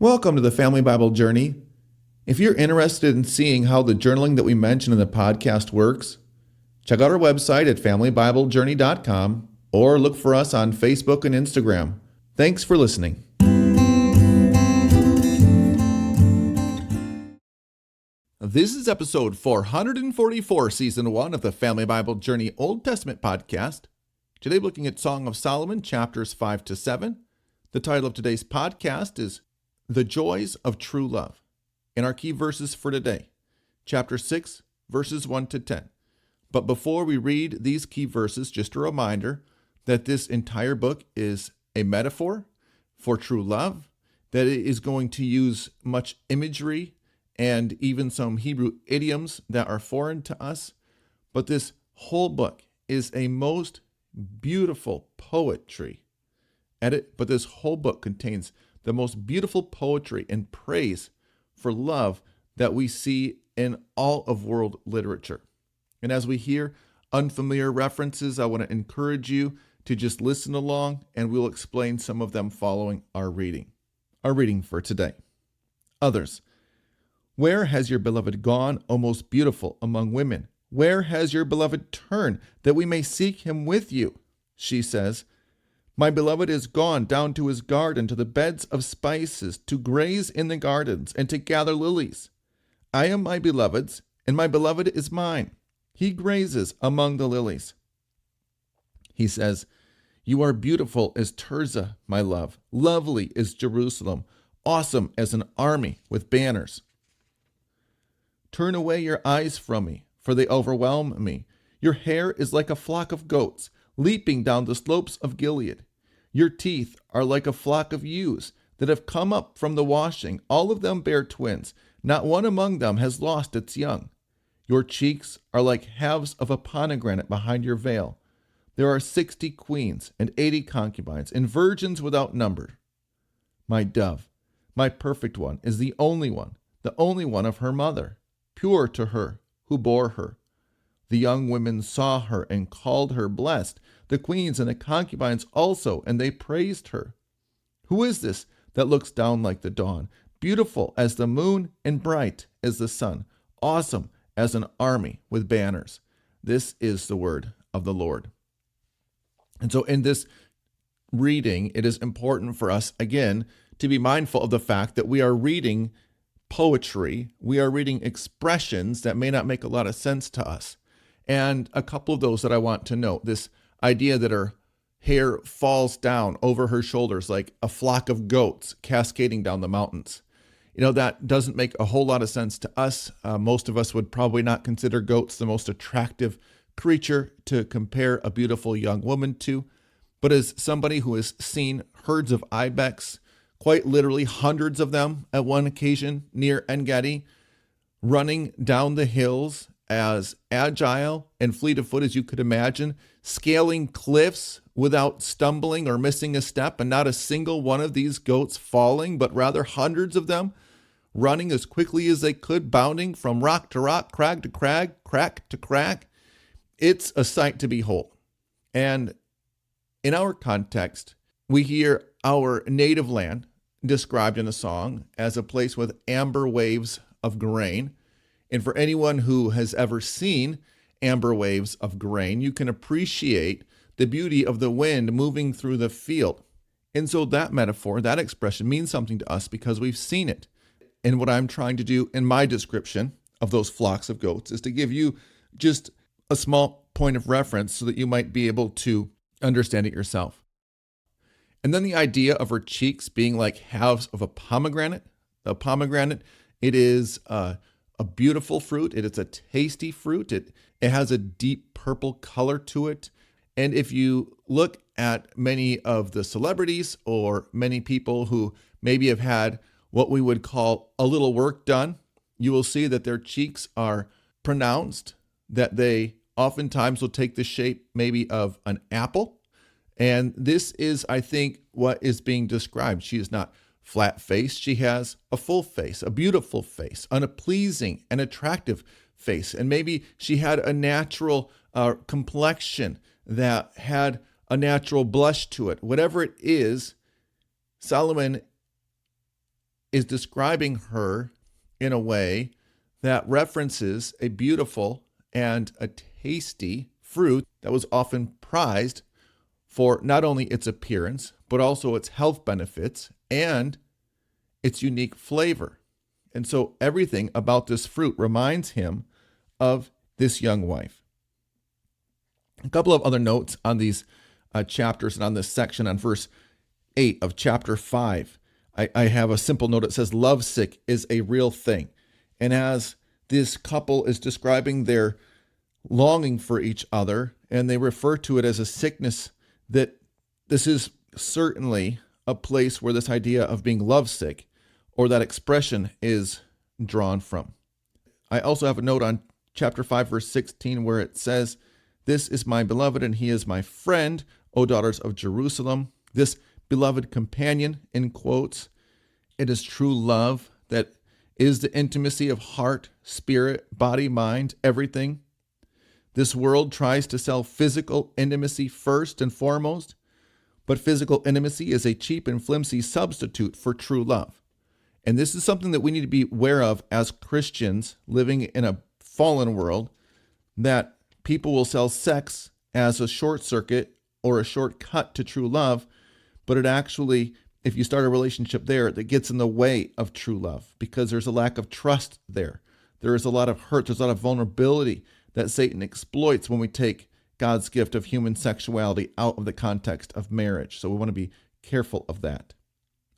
Welcome to the Family Bible Journey. If you're interested in seeing how the journaling that we mention in the podcast works, check out our website at familybiblejourney.com or look for us on Facebook and Instagram. Thanks for listening. This is episode 444, Season 1 of the Family Bible Journey Old Testament podcast. Today looking at Song of Solomon, chapters 5 to 7. The title of today's podcast is The Joys of True Love. And our key verses for today, chapter 6, verses 1 to 10. But before we read these key verses, just a reminder that this entire book is a metaphor for true love, that it is going to use much imagery and even some Hebrew idioms that are foreign to us. But this whole book is a most beautiful poetry. But this whole book contains the most beautiful poetry and praise for love that we see in all of world literature. And as we hear unfamiliar references, I want to encourage you to just listen along, and we'll explain some of them following our reading. Our reading for today. Others. Where has your beloved gone, O most beautiful among women? Where has your beloved turned, that we may seek him with you? She says, My beloved is gone down to his garden, to the beds of spices, to graze in the gardens, and to gather lilies. I am my beloved's, and my beloved is mine. He grazes among the lilies. He says, You are beautiful as Tirzah, my love. Lovely is Jerusalem, awesome as an army with banners. Turn away your eyes from me, for they overwhelm me. Your hair is like a flock of goats, leaping down the slopes of Gilead. Your teeth are like a flock of ewes that have come up from the washing. All of them bear twins. Not one among them has lost its young. Your cheeks are like halves of a pomegranate behind your veil. There are 60 queens and 80 concubines and virgins without number. My dove, my perfect one, is the only one of her mother, pure to her who bore her. The young women saw her and called her blessed, the queens and the concubines also, and they praised her. Who is this that looks down like the dawn, beautiful as the moon and bright as the sun, awesome as an army with banners? This is the word of the Lord. And so in this reading, it is important for us, again, to be mindful of the fact that we are reading poetry, we are reading expressions that may not make a lot of sense to us. And a couple of those that I want to note, this idea that her hair falls down over her shoulders like a flock of goats cascading down the mountains. That doesn't make a whole lot of sense to us. Most of us would probably not consider goats the most attractive creature to compare a beautiful young woman to. But as somebody who has seen herds of ibex, quite literally hundreds of them at one occasion near En-Gedi, running down the hills as agile and fleet of foot as you could imagine, scaling cliffs without stumbling or missing a step, and not a single one of these goats falling, but rather hundreds of them running as quickly as they could, bounding from rock to rock, crag to crag, crack to crack. It's a sight to behold. And in our context, we hear our native land described in a song as a place with amber waves of grain. And for anyone who has ever seen amber waves of grain, you can appreciate the beauty of the wind moving through the field. And so that metaphor, that expression means something to us because we've seen it. And what I'm trying to do in my description of those flocks of goats is to give you just a small point of reference so that you might be able to understand it yourself. And then the idea of her cheeks being like halves of a pomegranate. A pomegranate, it is a beautiful fruit. It is a tasty fruit. It has a deep purple color to it. And if you look at many of the celebrities or many people who maybe have had what we would call a little work done, you will see that their cheeks are pronounced, that they oftentimes will take the shape maybe of an apple. And this is, I think, what is being described. She is not flat-faced. She has a full face, a beautiful face, a pleasing and attractive face. And maybe she had a natural complexion that had a natural blush to it. Whatever it is, Solomon is describing her in a way that references a beautiful and a tasty fruit that was often prized for not only its appearance, but also its health benefits and its unique flavor. And so everything about this fruit reminds him of this young wife. A couple of other notes on these chapters and on this section on verse 8 of chapter 5. I have a simple note that says lovesick is a real thing. And as this couple is describing their longing for each other, and they refer to it as a sickness, that this is certainly a place where this idea of being lovesick, or that expression, is drawn from. I also have a note on chapter 5, verse 16, where it says, "This is my beloved, and he is my friend, O daughters of Jerusalem." This beloved companion, in quotes, it is true love that is the intimacy of heart, spirit, body, mind, everything. This world tries to sell physical intimacy first and foremost, but physical intimacy is a cheap and flimsy substitute for true love. And this is something that we need to be aware of as Christians living in a fallen world, that people will sell sex as a short circuit or a shortcut to true love, but it actually, if you start a relationship there, that gets in the way of true love because there's a lack of trust there. There is a lot of hurt, there's a lot of vulnerability that Satan exploits when we take God's gift of human sexuality out of the context of marriage. So we want to be careful of that.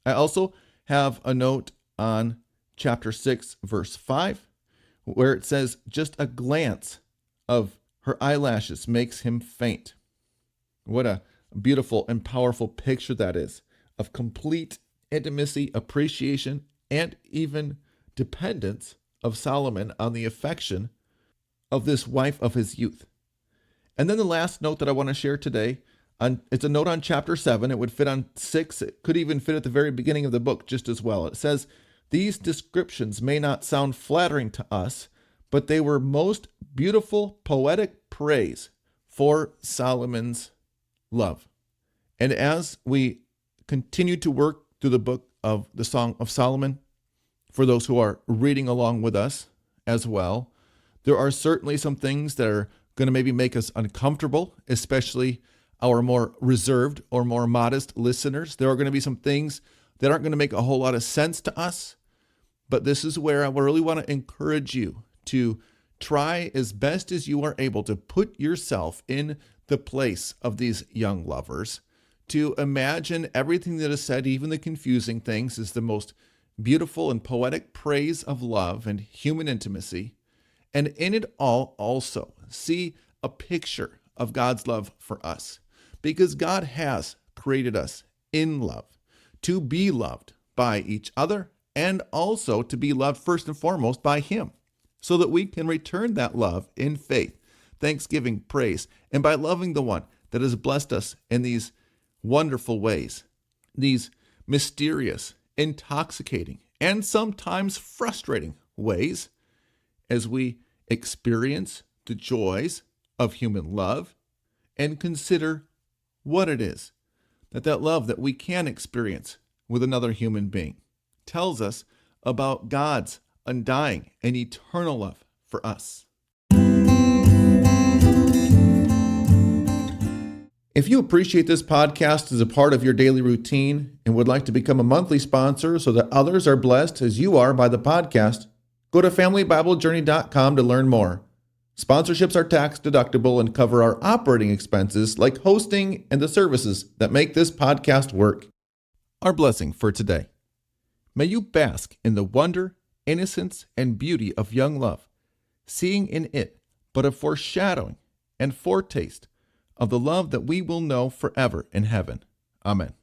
I also have a note on chapter 6, verse 5, where it says, "Just a glance of her eyelashes makes him faint." What a beautiful and powerful picture that is of complete intimacy, appreciation, and even dependence of Solomon on the affection of this wife of his youth. And then the last note that I want to share today, it's a note on chapter 7. It would fit on 6. It could even fit at the very beginning of the book just as well. It says, "These descriptions may not sound flattering to us, but they were most beautiful poetic praise for Solomon's love." And as we continue to work through the book of the Song of Solomon, for those who are reading along with us as well, there are certainly some things that are going to maybe make us uncomfortable, especially our more reserved or more modest listeners. There are going to be some things that aren't going to make a whole lot of sense to us, but this is where I really want to encourage you to try as best as you are able to put yourself in the place of these young lovers, to imagine everything that is said, even the confusing things, is the most beautiful and poetic praise of love and human intimacy. And in it all also see a picture of God's love for us, because God has created us in love to be loved by each other and also to be loved first and foremost by Him, so that we can return that love in faith, thanksgiving, praise, and by loving the one that has blessed us in these wonderful ways, these mysterious, intoxicating, and sometimes frustrating ways, as we experience the joys of human love and consider what it is that love that we can experience with another human being tells us about God's undying and eternal love for us. If you appreciate this podcast as a part of your daily routine and would like to become a monthly sponsor so that others are blessed as you are by the podcast, go to FamilyBibleJourney.com to learn more. Sponsorships are tax deductible and cover our operating expenses like hosting and the services that make this podcast work. Our blessing for today. May you bask in the wonder, innocence, and beauty of young love, seeing in it but a foreshadowing and foretaste of the love that we will know forever in heaven. Amen.